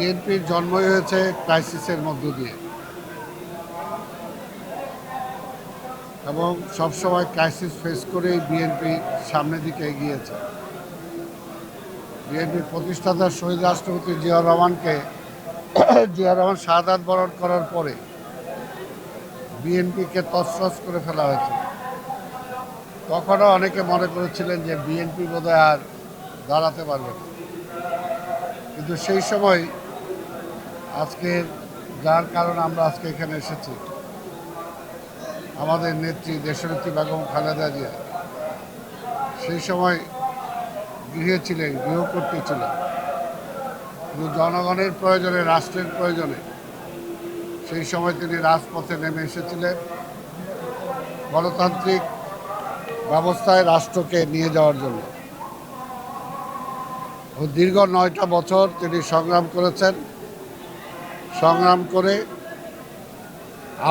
বিএনপির জন্মই হয়েছে ক্রাইসিসের মধ্য দিয়ে এবং সবসময় ক্রাইসিস ফেস করেই বিএনপি সামনের দিকে এগিয়েছে। বিএনপির প্রতিষ্ঠাতা শহীদ রাষ্ট্রপতি জিয়াউর রহমান শাহাদাত বরণ করার পরে বিএনপিকে তছনছ করে ফেলা হয়েছে। তখনও অনেকে মনে করেছিলেন যে বিএনপি বোধহয় আর দাঁড়াতে পারবে না, কিন্তু সেই সময় আজকের যার কারণে আমরা আজকে এখানে এসেছি, আমাদের নেত্রী দেশনেত্রী বেগম খালেদা জিয়া সেই সময় গৃহে ছিলেন, গৃহকর্ত্রী ছিলেন, কিন্তু জনগণের প্রয়োজনে, রাষ্ট্রের প্রয়োজনে সেই সময় তিনি রাজপথে নেমে এসেছিলেন গণতান্ত্রিক ব্যবস্থায় রাষ্ট্রকে নিয়ে যাওয়ার জন্য। দীর্ঘ 9টা বছর তিনি সংগ্রাম করেছেন, সংগ্রাম করে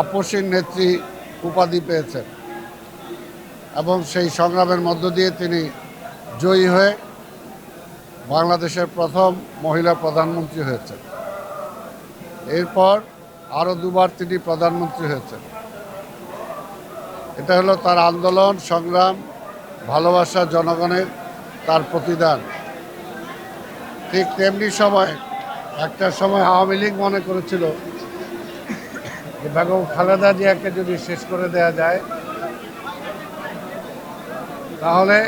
আপসীর নেত্রী উপাধি পেয়েছেন এবং সেই সংগ্রামের মধ্য দিয়ে তিনি জয়ী হয়ে বাংলাদেশের প্রথম মহিলা প্রধানমন্ত্রী হয়েছেন। এরপর আরও দুবার তিনি প্রধানমন্ত্রী হয়েছেন। এটা হলো তার আন্দোলন, সংগ্রাম, ভালোবাসা জনগণের, তার প্রতিদান। ঠিক তেমনি একটা সময় আওয়ামী লীগ মনে করেছিল যে বেগম খালেদা জিয়াকে যদি শেষ করে দেয়া যায়, তাহলে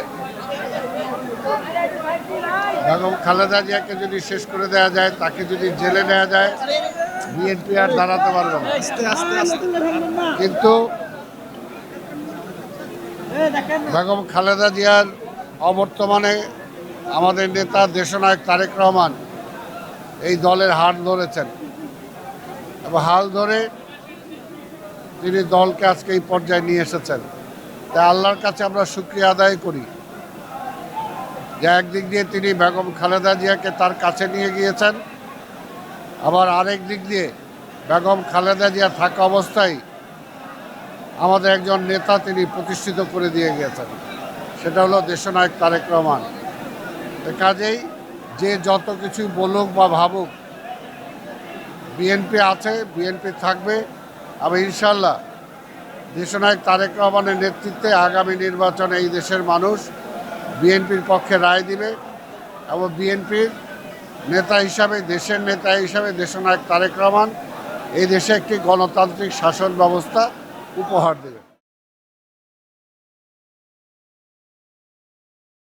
বেগম খালেদা জিয়াকে যদি শেষ করে দেওয়া যায়, তাকে যদি জেলে নেওয়া যায়, বিএনপি আর দাঁড়াতে পারবে না। কিন্তু বেগম খালেদা জিয়ার অবর্তমানে আমাদের নেতা দেশনায়ক তারেক রহমান এই দলের হাল ধরেছেন এবং হাল ধরে তিনি দলকে আজকে এই পর্যায়ে নিয়ে এসেছেন। তাই আল্লাহর কাছে আমরা শুকরিয়া আদায় করি যে একদিক দিয়ে তিনি বেগম খালেদা জিয়াকে তার কাছে নিয়ে গিয়েছেন, আবার আরেক দিক দিয়ে বেগম খালেদা জিয়া থাকা অবস্থায় আমাদের একজন নেতা তিনি প্রতিষ্ঠিত করে দিয়ে গিয়েছেন, সেটা হলো দেশনায়ক তারেক রহমান। কাজেই যে যত কিছু বলুক বা ভাবুক, বিএনপি আছে, বিএনপি থাকবে এবং ইনশাল্লাহ দেশনায়ক তারেক রহমানের নেতৃত্বে আগামী নির্বাচনে এই দেশের মানুষ বিএনপির পক্ষে রায় দিবে এবং বিএনপির নেতা হিসাবে, দেশের নেতা হিসাবে দেশনায়ক তারেক রহমান এই দেশে একটি গণতান্ত্রিক শাসন ব্যবস্থা উপহার দেবে।